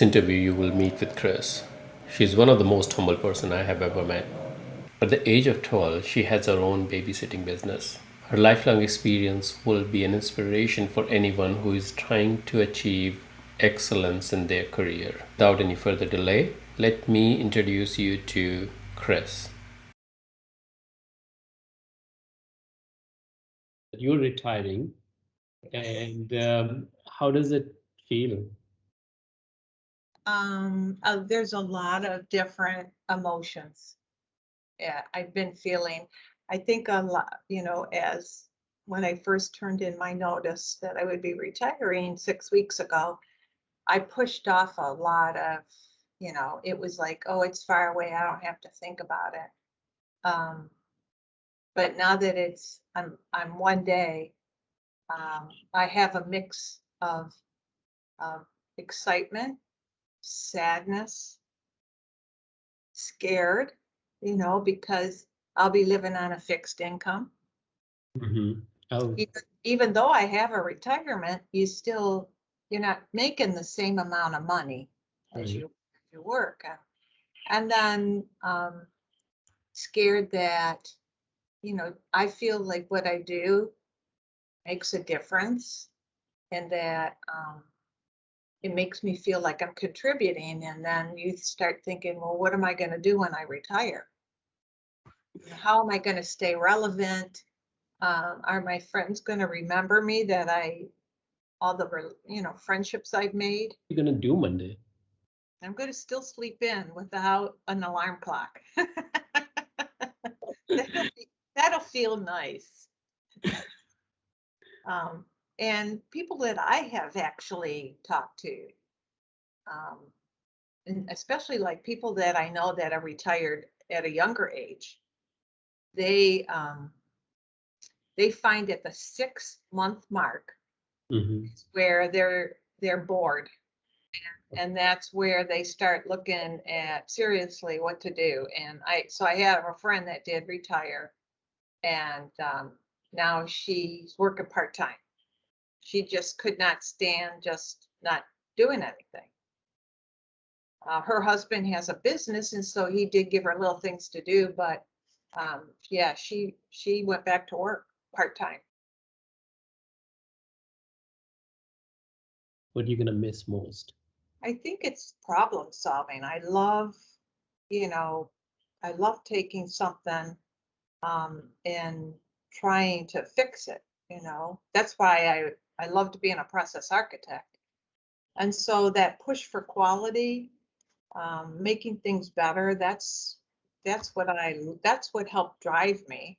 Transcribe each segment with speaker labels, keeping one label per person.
Speaker 1: Interview you will meet with Chris. She's one of the most humble person I have ever met. At the age of 12, she has her own babysitting business. Her lifelong experience will be an inspiration for anyone who is trying to achieve excellence in their career. Without any further delay, let me introduce you to Chris. You're retiring, and how does it feel?
Speaker 2: There's a lot of different emotions. Yeah, I've been feeling, I think a lot, as when I first turned in my notice that I would be retiring 6 weeks ago, I pushed off a lot of, it was like, oh, it's far away. I don't have to think about it. But now that I'm one day, I have a mix of excitement, sadness, scared, because I'll be living on a fixed income.
Speaker 1: Mm-hmm. Oh,
Speaker 2: Even though I have a retirement, you're not making the same amount of money as
Speaker 1: right.
Speaker 2: you work. And then scared that, I feel like what I do makes a difference and that it makes me feel like I'm contributing. And then you start thinking, well, what am I going to do when I retire? How am I going to stay relevant? Are my friends going to remember me that all the, friendships I've made?
Speaker 1: What are you gonna do Monday?
Speaker 2: I'm going to still sleep in without an alarm clock. That'll feel nice. Um, and people that I have actually talked to, um, and especially like people that I know that are retired at a younger age, they um, they find at the 6 month mark
Speaker 1: Mm-hmm.
Speaker 2: where they're bored, and that's where they start looking at seriously what to do. And I have a friend that did retire, and now she's working part-time. She just could not stand just not doing anything. Her husband has a business, and so he did give her little things to do, but yeah, she went back to work part-time.
Speaker 1: What are you gonna miss most?
Speaker 2: I think it's problem solving. You know, I love taking something and trying to fix it. That's why I loved being a process architect. And so that push for quality, making things better, that's what helped drive me,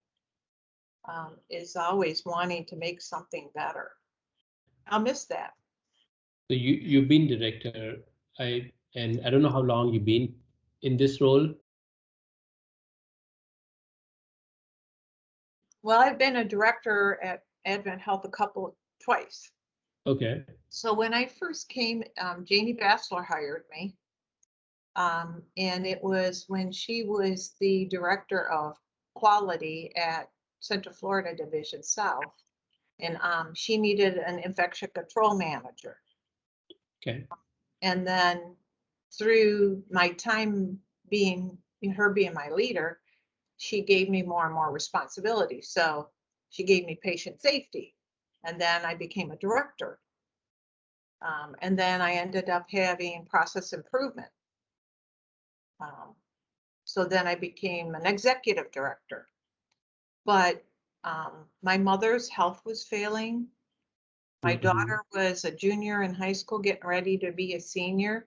Speaker 2: is always wanting to make something better. I'll miss that.
Speaker 1: So you've been director, and I don't know how long you've been in this role.
Speaker 2: Well, I've been a director at Advent Health twice.
Speaker 1: Okay.
Speaker 2: So when I first came, Janie Bassler hired me. And it was when she was the director of quality at Central Florida Division South. And she needed an infection control manager.
Speaker 1: Okay.
Speaker 2: And then through my time her being my leader, she gave me more and more responsibility. So she gave me patient safety. And then I became a director. And then I ended up having process improvement. Um, so then I became an executive director. But my mother's health was failing. My
Speaker 1: Mm-hmm.
Speaker 2: daughter was a junior in high school, getting ready to be a senior.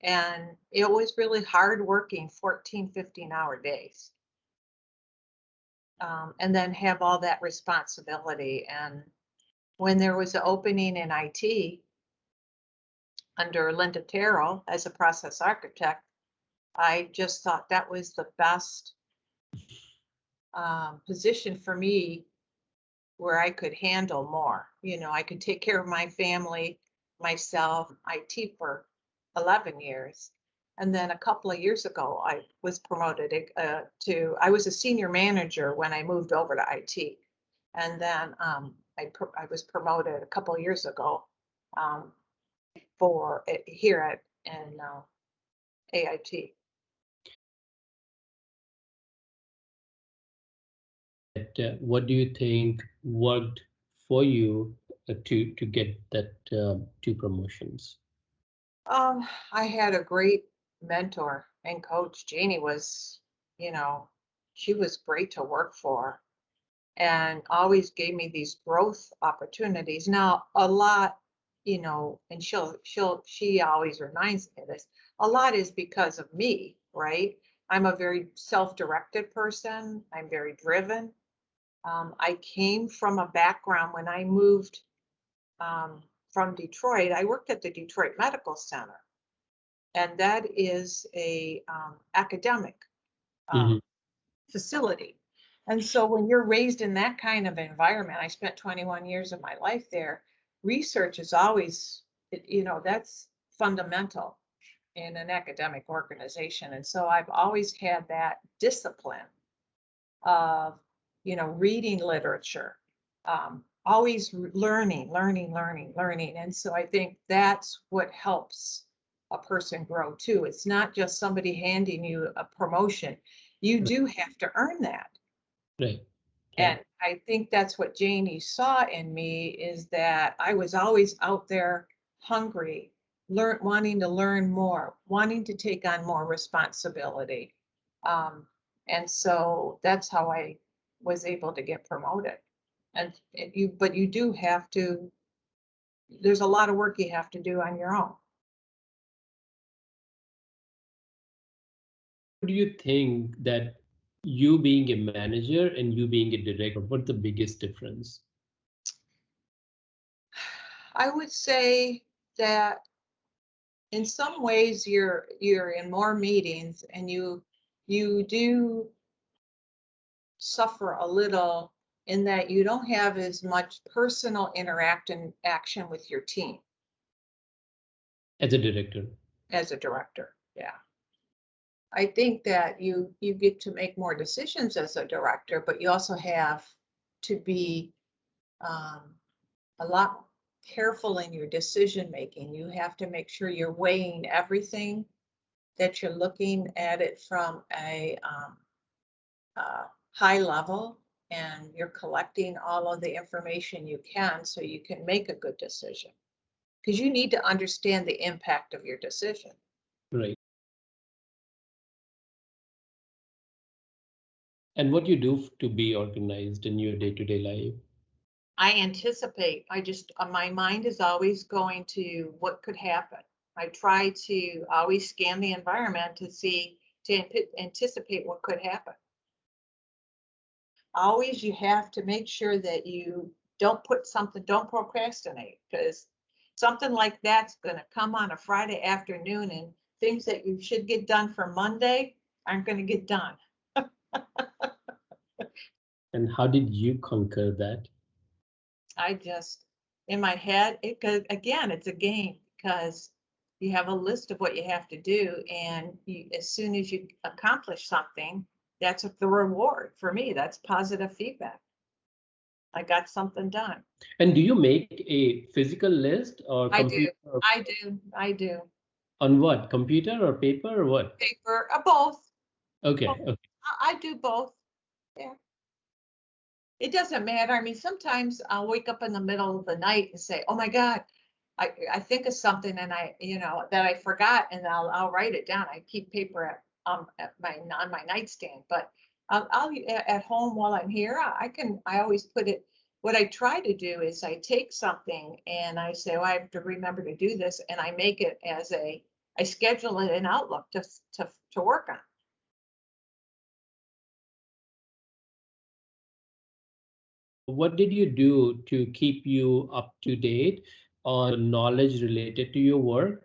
Speaker 2: And it was really hard working 14, 15-hour days. And then have all that responsibility. And when there was an opening in IT under Linda Terrell as a process architect, I just thought that was the best position for me where I could handle more. I could take care of my family, myself, IT for 11 years. And then a couple of years ago, I was promoted I was a senior manager when I moved over to IT. And then I was promoted a couple of years ago, for here and AIT.
Speaker 1: What do you think worked for you to get that two promotions?
Speaker 2: I had a great mentor and coach. Janie was, you know, she was great to work for and always gave me these growth opportunities. Now, a lot, and she always reminds me of this. A lot is because of me, right? I'm a very self-directed person. I'm very driven. I came from a background when I moved from Detroit. I worked at the Detroit Medical Center, and that is a academic um,
Speaker 1: Hmm.
Speaker 2: facility. And so when you're raised in that kind of environment, I spent 21 years of my life there. Research is always, that's fundamental in an academic organization. And so I've always had that discipline of, reading literature, always learning. And so I think that's what helps a person grow too. It's not just somebody handing you a promotion. You do have to earn that.
Speaker 1: Right. Right.
Speaker 2: And I think that's what Janie saw in me is that I was always out there hungry, wanting to learn more, wanting to take on more responsibility. Um, and so that's how I was able to get promoted. And but you do have to, there's a lot of work you have to do on your own.
Speaker 1: Do you think that you being a manager and you being a director, what's the biggest difference?
Speaker 2: I would say that in some ways you're in more meetings and you do suffer a little in that you don't have as much personal interaction action with your team
Speaker 1: As a director?
Speaker 2: as a director. Yeah. I think that you get to make more decisions as a director, but you also have to be um, a lot careful in your decision making. You have to make sure you're weighing everything, that you're looking at it from a high level, and you're collecting all of the information you can so you can make a good decision, because you need to understand the impact of your decision.
Speaker 1: Right. And what you do to be organized in your day-to-day life?
Speaker 2: I anticipate, my mind is always going to what could happen. I try to always scan the environment to anticipate what could happen. Always you have to make sure that you don't procrastinate, because something like that's going to come on a Friday afternoon and things that you should get done for Monday aren't going to get done.
Speaker 1: And how did you conquer that?
Speaker 2: I just, in my head, again, it's a game, because you have a list of what you have to do. And as soon as you accomplish something, that's the reward for me. That's positive feedback. I got something done.
Speaker 1: And do you make a physical list or
Speaker 2: I do.
Speaker 1: computer?
Speaker 2: I do.
Speaker 1: On what? Computer or paper or what?
Speaker 2: Paper, both.
Speaker 1: Okay.
Speaker 2: Both.
Speaker 1: Okay.
Speaker 2: I do both. Yeah. It doesn't matter. I mean, sometimes I'll wake up in the middle of the night and say, "Oh my God, I think of something and that I forgot, and I'll write it down." I keep paper at my on my nightstand, but I'll at home while I'm here. I always put it. What I try to do is I take something and I say, "Oh, I have to remember to do this," and I make it I schedule it in Outlook to work on.
Speaker 1: What did you do to keep you up to date on knowledge related to your work,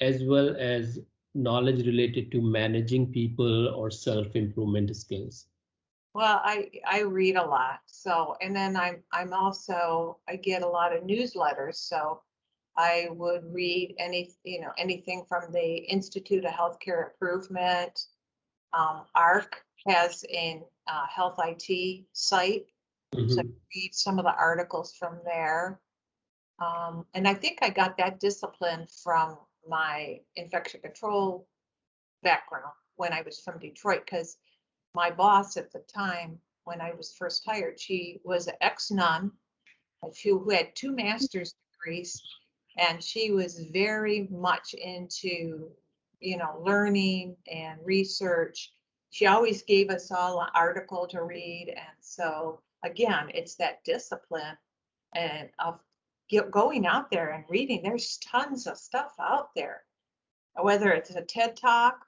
Speaker 1: as well as knowledge related to managing people or self-improvement skills?
Speaker 2: Well, I read a lot. So, and then I'm also I get a lot of newsletters. So I would read anything from the Institute of Healthcare Improvement. ARC has a health IT site, so I
Speaker 1: Mhm.
Speaker 2: read some of the articles from there. And I think I got that discipline from my infection control background when I was from Detroit, because my boss at the time, when I was first hired, she was an ex-nun, who had 2 master's degrees, and she was very much into, learning and research. She always gave us all an article to read. And so again, it's that discipline and of going out there and reading. There's tons of stuff out there, whether it's a TED Talk,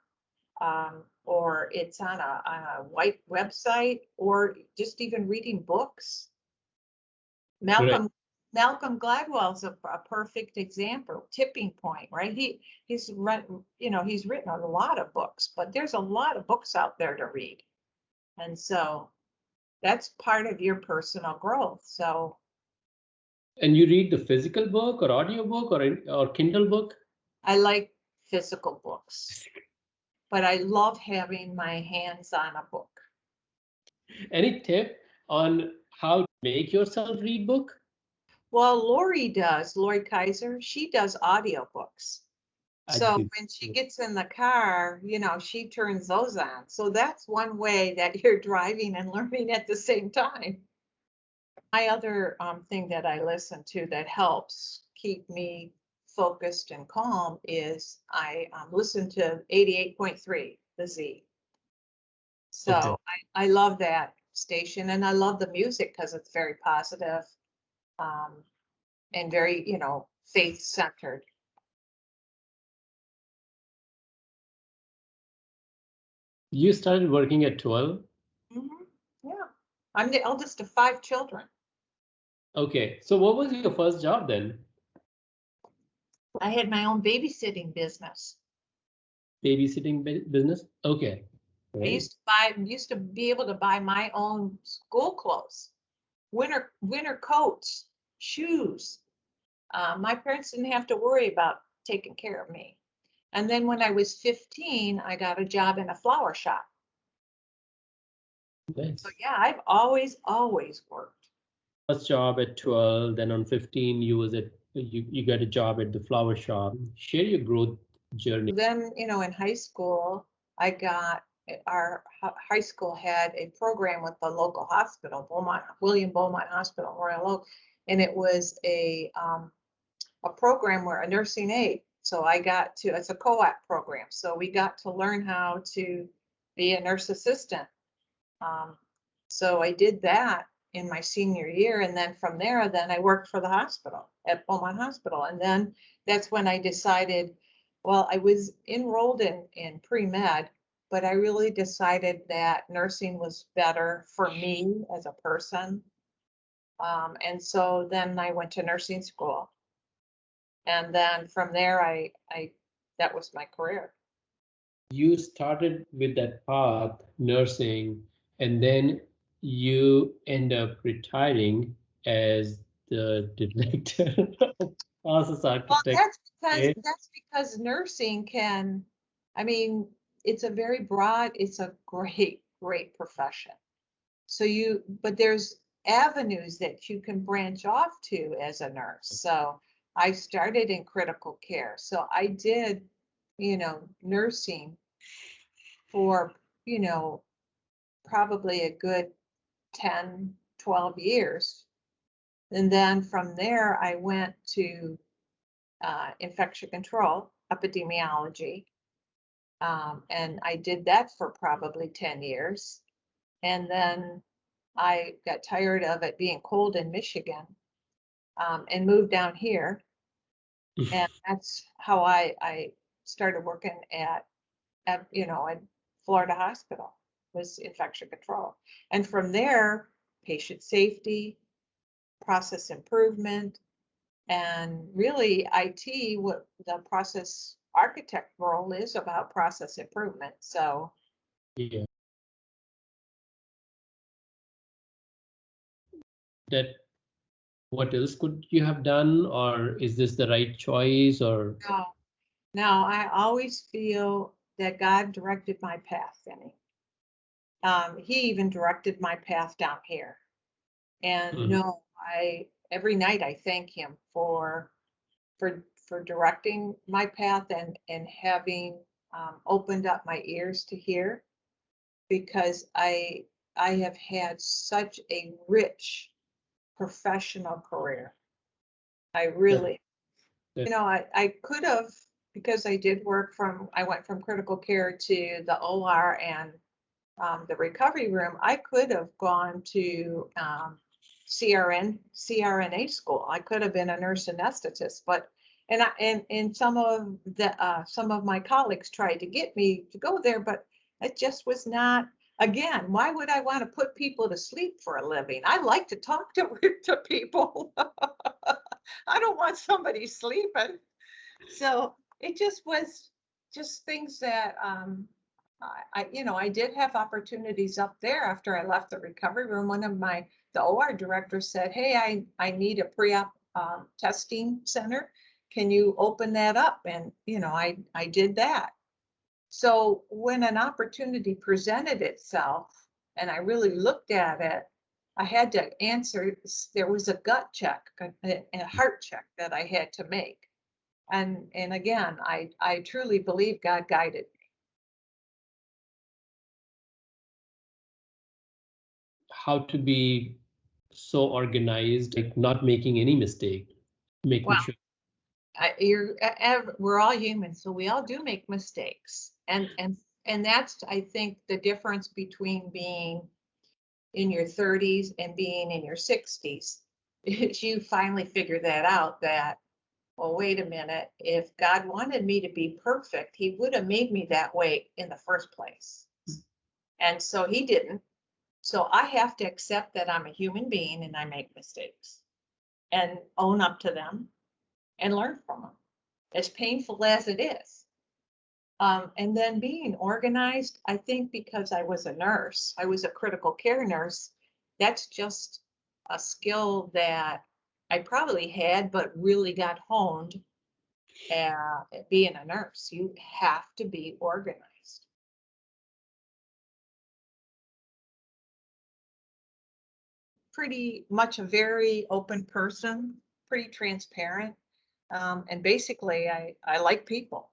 Speaker 2: or it's on a white website, or just even reading books.
Speaker 1: Right.
Speaker 2: Malcolm Gladwell's a perfect example. Tipping Point, right? He's written a lot of books, but there's a lot of books out there to read, and so that's part of your personal growth. So
Speaker 1: And you read the physical book or audio book or Kindle book?
Speaker 2: I like physical books, but I love having my hands on a book.
Speaker 1: Any tip on how to make yourself read book?
Speaker 2: Well, Lori Kaiser, she does audiobooks.
Speaker 1: I
Speaker 2: So
Speaker 1: do.
Speaker 2: when she gets in the car, she turns those on. So that's one way that you're driving and learning at the same time. My other thing that I listen to that helps keep me focused and calm is I listen to 88.3, the Z.
Speaker 1: Okay.
Speaker 2: So I love that station, and I love the music because it's very positive, and very, faith centered.
Speaker 1: You started working at 12?
Speaker 2: Yeah. I'm the eldest of 5 children.
Speaker 1: Okay. So what was your first job then?
Speaker 2: I had my own babysitting business.
Speaker 1: Babysitting business? Okay.
Speaker 2: I
Speaker 1: Right.
Speaker 2: used to be able to buy my own school clothes, winter coats, shoes. My parents didn't have to worry about taking care of me. And then when I was 15, I got a job in a flower shop. So
Speaker 1: Nice.
Speaker 2: yeah, I've always worked.
Speaker 1: First job at 12, then on 15 you got a job at the flower shop. Share your growth journey.
Speaker 2: Then, in high school, our high school had a program with the local hospital, William Beaumont Hospital, Royal Oak, and it was a program where a nursing aide. So it's a co-op program. So we got to learn how to be a nurse assistant. So I did that in my senior year. And then from there, then I worked for the hospital at Beaumont Hospital. And then that's when I decided, well, I was enrolled in pre-med, but I really decided that nursing was better for me as a person. And so then I went to nursing school. And then from there, that was my career.
Speaker 1: You started with that path, nursing, and then you end up retiring as the director of process
Speaker 2: Well,
Speaker 1: architect.
Speaker 2: that's because nursing I mean, it's a very broad, it's a great profession. But there's avenues that you can branch off to as a nurse. So I started in critical care. So I did, nursing for, you know, probably a good 10, 12 years. And then from there, I went to infection control, epidemiology. And I did that for probably 10 years. And then I got tired of it being cold in Michigan, and moved down here. And that's how I started working at Florida Hospital, was infection control. And from there, patient safety, process improvement, and really IT, what the process architect role is about process improvement. So
Speaker 1: Yeah. That what else could you have done, or is this the right choice, or
Speaker 2: now, now I always feel that God directed my path, Vinny. He even directed my path down here. And
Speaker 1: Mhm.
Speaker 2: no, I every night I thank him for for directing my path and having opened up my ears to hear, because I have had such a rich professional career. I
Speaker 1: That,
Speaker 2: really,
Speaker 1: that
Speaker 2: I could have, because I went from critical care to the OR and the recovery room. I could have gone to CRNA school. I could have been a nurse anesthetist, but and some of my colleagues tried to get me to go there, but it just was not. Again, why would I want to put people to sleep for a living? I like to talk to people. I don't want somebody sleeping. So it just was just things that I did have opportunities up there after I left the recovery room. One of the OR directors said, "Hey, I need a pre-op testing center. Can you open that up?" And I did that. So when an opportunity presented itself and I really looked at it, I had to answer. There was a gut check, a heart check that I had to make. And again, I truly believe God guided.
Speaker 1: how to be so organized, like not making any mistake, making
Speaker 2: Well,
Speaker 1: sure.
Speaker 2: we're all human, so we all do make mistakes, and that's, I think, the difference between being in your 30s and being in your 60s. Is you finally figure that out, that, well, wait a minute, if God wanted me to be perfect, he would have made me that way in the first place. And so he didn't. So I have to accept that I'm a human being and I make mistakes and own up to them and learn from them, as painful as it is. And then being organized, I think because I was a nurse, I was a critical care nurse, that's just a skill that I probably had, but really got honed at being a nurse. You have to be organized. Pretty much a very open person, pretty transparent. And basically, I like people.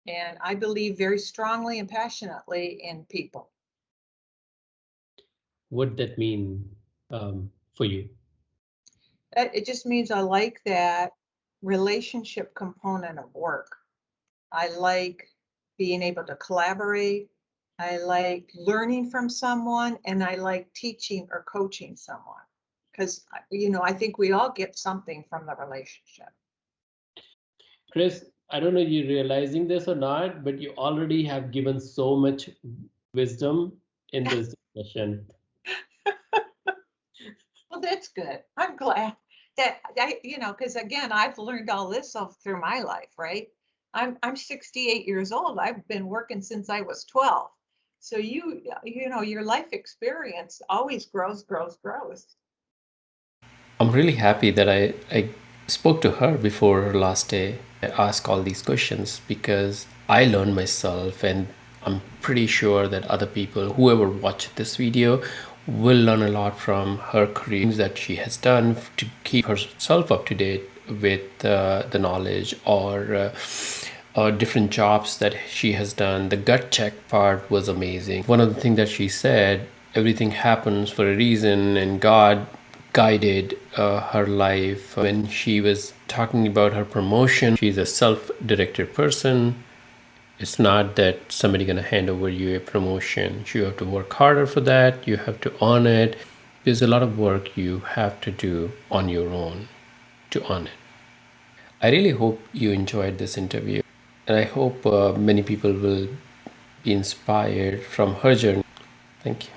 Speaker 2: And I believe very strongly and passionately in people.
Speaker 1: What that mean for you?
Speaker 2: It just means I like that relationship component of work. I like being able to collaborate. I like learning from someone, and I like teaching or coaching someone, because I think we all get something from the relationship.
Speaker 1: Chris, I don't know you realizing this or not, but you already have given so much wisdom in this discussion.
Speaker 2: Well, that's good. I'm glad that because again, I've learned all this all through my life, right? I'm 68 years old. I've been working since I was 12. So your life experience always grows, grows, grows.
Speaker 1: I'm really happy that I spoke to her before her last day. I asked all these questions because I learned myself, and I'm pretty sure that other people, whoever watched this video, will learn a lot from her career that she has done to keep herself up to date with the knowledge or different jobs that she has done. The gut check part was amazing. One of the things that she said, everything happens for a reason, and God guided her life. When she was talking about her promotion, she's a self-directed person. It's not that somebody gonna hand over you a promotion. You have to work harder for that. You have to earn it. There's a lot of work you have to do on your own to earn it. I really hope you enjoyed this interview, and I hope many people will be inspired from her journey. Thank you.